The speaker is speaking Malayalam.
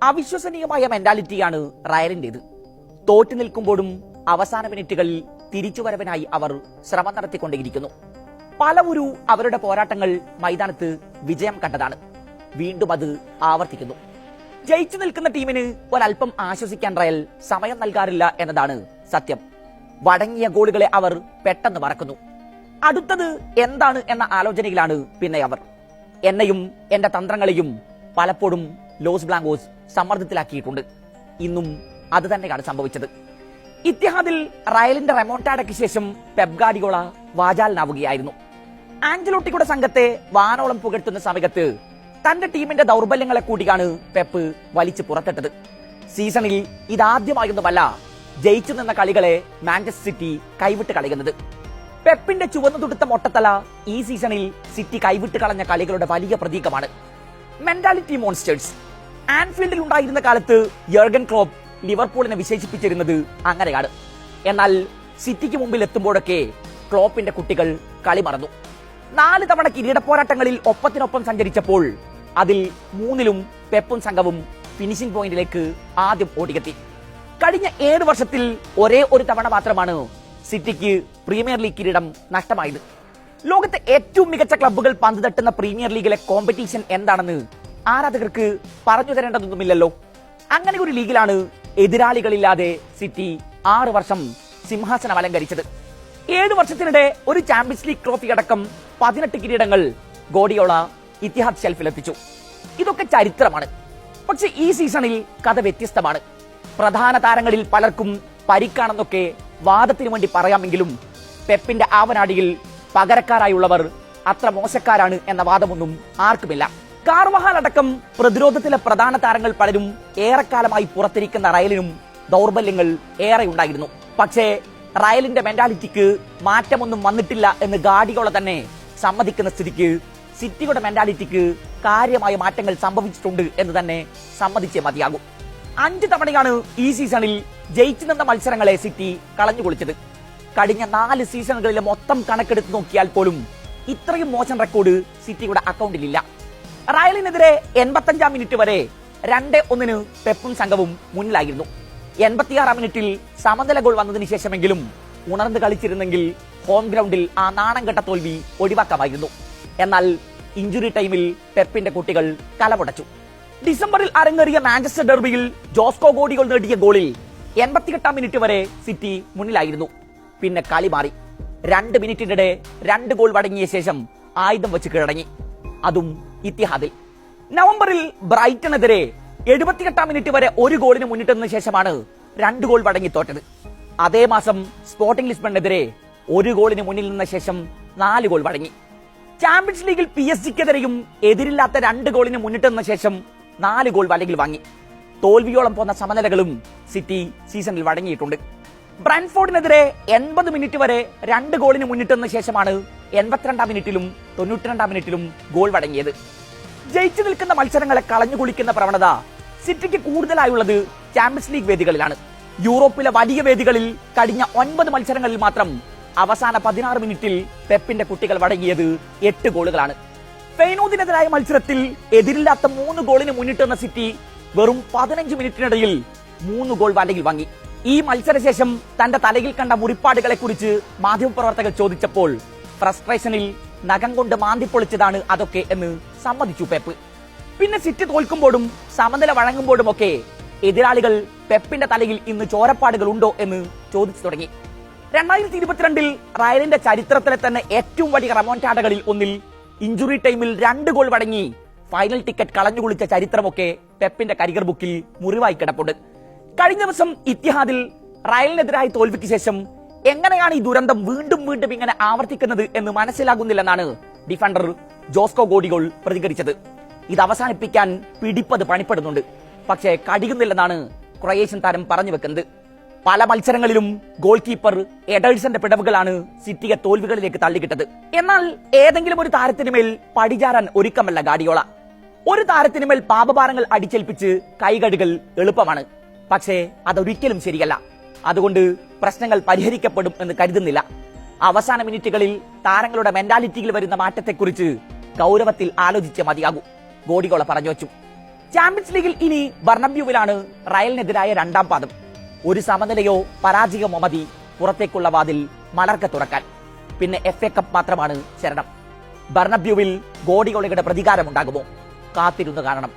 അവിശ്വസനീയമായ മെന്റാലിറ്റിയാണ് റയലിന്റേത്. തോറ്റു നിൽക്കുമ്പോഴും അവസാന മിനിറ്റുകളിൽ തിരിച്ചുവരവിനായി അവർ ശ്രമം നടത്തിക്കൊണ്ടേയിരിക്കുന്നു. പലവരും അവരുടെ പോരാട്ടങ്ങൾ മൈതാനത്ത് വിജയം കണ്ടതാണ്. വീണ്ടും അത് ആവർത്തിക്കുന്നു. ജയിച്ചു നിൽക്കുന്ന ടീമിന് ഒരൽപ്പം ആശ്വസിക്കാൻ റയൽ സമയം നൽകാറില്ല എന്നതാണ് സത്യം. വഴങ്ങിയ ഗോളുകളെ അവർ പെട്ടെന്ന് മറക്കുന്നു. അടുത്തത് എന്താണ് എന്ന ആലോചനയിലാണ് പിന്നെ അവർ. എന്നെയും എന്റെ തന്ത്രങ്ങളെയും പലപ്പോഴും ലോസ് ബ്ലാങ്കോസ് സമ്മർദ്ദത്തിലാക്കിയിട്ടുണ്ട്. ഇന്നും അത് തന്നെയാണ് സംഭവിച്ചത്. ഇത്തിഹാദിൽ റയലിന്റെ റെമോണ്ടാഡയ്ക്ക് ശേഷം പെപ് ഗാർഡിയോള വാചാലനാവുകയായിരുന്നു. ആഞ്ചലോട്ടിയുടെ സംഘത്തെ വാനോളം പുകഴ്ത്തുന്ന സമയത്ത് തന്റെ ടീമിന്റെ ദൗർബല്യങ്ങളെ കൂടിയാണ് പെപ്പ് വലിച്ചു പുറത്തിട്ടത്. സീസണിൽ ഇതാദ്യമായൊന്നുമല്ല ജയിച്ചു നിന്ന കളികളെ മാഞ്ചസ്റ്റർ സിറ്റി കൈവിട്ട് കളയുന്നത്. പെപ്പിന്റെ ചുവന്നു തുടുത്ത മൊട്ടത്തല ഈ സീസണിൽ സിറ്റി കൈവിട്ട് കളഞ്ഞ കളികളുടെ വലിയ പ്രതീകമാണ്. Mentality monsters. ആൻഫീൽഡിൽ ഉണ്ടായിരുന്ന കാലത്ത് യർഗൻ ക്ലോപ്പ് ലിവർപൂളിനെ വിശേഷിപ്പിച്ചിരുന്നത് അങ്ങനെയാണ്. എന്നാൽ സിറ്റിക്ക് മുമ്പിൽ എത്തുമ്പോഴൊക്കെ ക്ലോപ്പിന്റെ കുട്ടികൾ കളി മറന്നു. 4 തവണ കിരീട പോരാട്ടങ്ങളിൽ ഒപ്പത്തിനൊപ്പം സഞ്ചരിച്ചപ്പോൾ അതിൽ 3ലും പെപ്പും സംഘവും ഫിനിഷിംഗ് പോയിന്റിലേക്ക് ആദ്യം ഓടിയെത്തി. കഴിഞ്ഞ 7 വർഷത്തിൽ ഒരേ ഒരു തവണ മാത്രമാണ് സിറ്റിക്ക് പ്രീമിയർ ലീഗ് കിരീടം നഷ്ടമായത്. ലോകത്തെ ഏറ്റവും മികച്ച ക്ലബ്ബുകൾ പന്ത് തട്ടുന്ന പ്രീമിയർ ലീഗിലെ കോമ്പറ്റീഷൻ എന്താണെന്ന് ആരാധകർക്ക് പറഞ്ഞു തരേണ്ടതൊന്നുമില്ലല്ലോ. അങ്ങനെ ഒരു ലീഗിലാണ് എതിരാളികളില്ലാതെ സിറ്റി 6 വർഷം സിംഹാസനം അലങ്കരിച്ചത്. 7 വർഷത്തിനിടെ ഒരു ചാമ്പ്യൻസ് ലീഗ് ട്രോഫി അടക്കം 18 കിരീടങ്ങൾ ഗോഡിയോള ഇത്തിഹാദ് ഷെൽഫിലെത്തിച്ചു. ഇതൊക്കെ ചരിത്രമാണ്. പക്ഷെ ഈ സീസണിൽ കഥ വ്യത്യസ്തമാണ്. പ്രധാന താരങ്ങളിൽ പലർക്കും പരിക്കാണെന്നൊക്കെ വാദത്തിനു വേണ്ടി പറയാമെങ്കിലും പെപ്പിന്റെ ആവനാടിയിൽ പകരക്കാരായുള്ളവർ അത്ര മോശക്കാരാണ് എന്ന വാദമൊന്നും ആർക്കുമില്ല. കാർവഹാൽ അടക്കം പ്രതിരോധത്തിലെ പ്രധാന താരങ്ങൾ പലരും ഏറെക്കാലമായി പുറത്തിരിക്കുന്ന റയലിനും ദൗർബല്യങ്ങൾ ഏറെ ഉണ്ടായിരുന്നു. പക്ഷേ റയലിന്റെ മെന്റാലിറ്റിക്ക് മാറ്റമൊന്നും വന്നിട്ടില്ല എന്ന് ഗാർഡിയോള തന്നെ സമ്മതിക്കുന്ന സ്ഥിതിക്ക് സിറ്റിയുടെ മെന്റാലിറ്റിക്ക് കാര്യമായ മാറ്റങ്ങൾ സംഭവിച്ചിട്ടുണ്ട് എന്ന് തന്നെ സമ്മതിച്ചേ മതിയാകും. 5 തവണയാണ് ഈ സീസണിൽ ജയിച്ചു നിന്ന മത്സരങ്ങളെ സിറ്റി കളഞ്ഞുകൊളിച്ചത്. കഴിഞ്ഞ 4 സീസണുകളിലെ മൊത്തം കണക്കെടുത്ത് നോക്കിയാൽ പോലും ഇത്രയും മോശം റെക്കോർഡ് സിറ്റിയുടെ അക്കൗണ്ടിലില്ല. റയലിനെതിരെ 85-ാം മിനിറ്റ് വരെ 2-1 പെപ്പും സംഘവും മുന്നിലായിരുന്നു. 86-ാം മിനിറ്റിൽ സമനില ഗോൾ വന്നതിന് ശേഷമെങ്കിലും ഉണർന്ന് കളിച്ചിരുന്നെങ്കിൽ ഹോം ഗ്രൗണ്ടിൽ ആ നാണം കെട്ട തോൽവി ഒഴിവാക്കാമായിരുന്നു. എന്നാൽ ഇഞ്ചുറി ടൈമിൽ പെപ്പിന്റെ കുട്ടികൾ കലമുടച്ചു. ഡിസംബറിൽ അരങ്ങേറിയ മാഞ്ചസ്റ്റർ ഡെർബിയിൽ ജോസ്കോ ഗോഡികൾ നേടിയ ഗോളിൽ 88-ാം മിനിറ്റ് വരെ സിറ്റി മുന്നിലായിരുന്നു. പിന്നെ കളി മാറി. 2 മിനിറ്റിനിടെ 2 ഗോൾ വഴങ്ങിയ ശേഷം ആയുധം വെച്ച് കീഴടങ്ങി, അതും ഇത്തിഹാദിൽ. നവംബറിൽ ബ്രൈറ്റണെതിരെ 78-ാം മിനിറ്റ് വരെ 1 ഗോളിന് മുന്നിട്ടെന്ന ശേഷമാണ് 2 ഗോൾ വഴങ്ങി തോറ്റത്. അതേ മാസം സ്പോർട്ടിംഗ് ലിസ്ബണിനെതിരെ 1 ഗോളിന് മുന്നിൽ നിന്ന ശേഷം 4 ഗോൾ വഴങ്ങി. ചാമ്പ്യൻസ് ലീഗിൽ PSG-ക്കെതിരെയും എതിരില്ലാത്ത 2 ഗോളിന് മുന്നിട്ടെന്ന ശേഷം 4 ഗോൾ വലകിൽ വാങ്ങി. തോൽവിയോളം പോന്ന സമനിലകളും സിറ്റി സീസണിൽ വഴങ്ങിയിട്ടുണ്ട്. ബ്രാൻഫോർഡിനെതിരെ 80 മിനിറ്റ് വരെ 2 ഗോളിന് മുന്നിട്ടെന്ന ശേഷമാണ് 82-ാം മിനിറ്റിലും 92-ാം മിനിറ്റിലും ഗോൾ വഴങ്ങിയത്. ജയിച്ചു നിൽക്കുന്ന മത്സരങ്ങളെ കളഞ്ഞു കുളിക്കുന്ന പ്രവണത സിറ്റിക്ക് കൂടുതലായുള്ളത് ചാമ്പ്യൻസ് ലീഗ് വേദികളിലാണ്. യൂറോപ്പിലെ വലിയ വേദികളിൽ കഴിഞ്ഞ 9 മത്സരങ്ങളിൽ മാത്രം അവസാന 16 മിനിറ്റിൽ പെപ്പിന്റെ കുട്ടികൾ വഴങ്ങിയത് 8 ഗോളുകളാണ്. ഫെയ്നൂദിനെതിരായ മത്സരത്തിൽ എതിരില്ലാത്ത 3 ഗോളിന് മുന്നിട്ടെന്ന സിറ്റി വെറും 15 മിനിറ്റിനിടയിൽ 3 ഗോൾ വലയിൽ വാങ്ങി. ഈ മത്സരശേഷം തന്റെ തലയിൽ കണ്ട മുറിപ്പാടുകളെ കുറിച്ച് മാധ്യമപ്രവർത്തകർ ചോദിച്ചപ്പോൾ ഫ്രസ്ട്രേഷനിൽ നഖം കൊണ്ട് മാന്തിപ്പൊളിച്ചതാണ് അതൊക്കെ എന്ന് സമ്മതിച്ചു പെപ്പ്. പിന്നെ സിറ്റി തോൽക്കുമ്പോഴും സമനില വഴങ്ങുമ്പോഴുമൊക്കെ എതിരാളികൾ പെപ്പിന്റെ തലയിൽ ഇന്ന് ചോരപ്പാടുകൾ ഉണ്ടോ എന്ന് ചോദിച്ചു തുടങ്ങി. 2022-ൽ റയലിന്റെ ചരിത്രത്തിലെ തന്നെ ഏറ്റവും വലിയ റെമോണ്ടാഡകളിൽ ഒന്നിൽ ഇഞ്ചുറി ടൈമിൽ 2 ഗോൾ വഴങ്ങി ഫൈനൽ ടിക്കറ്റ് കളഞ്ഞുകുളിച്ച ചരിത്രമൊക്കെ പെപ്പിന്റെ കരിയർ ബുക്കിൽ മുറിവായി കിടപ്പുണ്ട്. കഴിഞ്ഞ ദിവസം ഇത്തിഹാദിൽ റയലിനെതിരായ തോൽവിക്ക് ശേഷം എങ്ങനെയാണ് ഈ ദുരന്തം വീണ്ടും വീണ്ടും ഇങ്ങനെ ആവർത്തിക്കുന്നത് എന്ന് മനസ്സിലാകുന്നില്ലെന്നാണ് ഡിഫൻഡർ ജോസ്കോ ഗോഡികൾ പ്രതികരിച്ചത്. ഇത് അവസാനിപ്പിക്കാൻ പിടിപ്പത് പണിപ്പെടുന്നുണ്ട്, പക്ഷേ കഴിയുന്നില്ലെന്നാണ് ക്രൊയേഷ്യൻ താരം പറഞ്ഞു വെക്കുന്നത്. പല മത്സരങ്ങളിലും ഗോൾ കീപ്പർ എഡേഴ്സന്റെ പിടവുകളാണ് സിറ്റിയെ തോൽവികളിലേക്ക് തള്ളിക്കിട്ടത്. എന്നാൽ ഏതെങ്കിലും ഒരു താരത്തിനുമേൽ പടിചാരാൻ ഒരുക്കമല്ല ഗാർഡിയോള. ഒരു താരത്തിനുമേൽ പാപഭാരങ്ങൾ അടിച്ചേൽപ്പിച്ച് കൈകഴുകൽ എളുപ്പമാണ്, പക്ഷേ അതൊരിക്കലും ശരിയല്ല. അതുകൊണ്ട് പ്രശ്നങ്ങൾ പരിഹരിക്കപ്പെടും എന്ന് കരുതുന്നില്ല. അവസാന മിനിറ്റുകളിൽ താരങ്ങളുടെ മെന്റാലിറ്റിയിൽ വരുന്ന മാറ്റത്തെക്കുറിച്ച് ഗൗരവത്തിൽ ആലോചിച്ച് മതിയാകൂ, ഗോഡിയോള പറഞ്ഞു വച്ചു. ചാമ്പ്യൻസ് ലീഗിൽ ഇനി ബർണബ്യൂവിലാണ് റയലിനെതിരായ രണ്ടാം പാദം. ഒരു സമനിലയോ പരാജയമോ മതി പുറത്തേക്കുള്ള വാതിൽ മലർക്കെ തുറക്കാൻ. പിന്നെ FA കപ്പ് മാത്രമാണ് ശരണം. ബർണബ്യൂവിൽ ഗോഡിയോളയുടെ പ്രതികാരമുണ്ടാകുമോ? കാത്തിരുന്ന് കാണണം.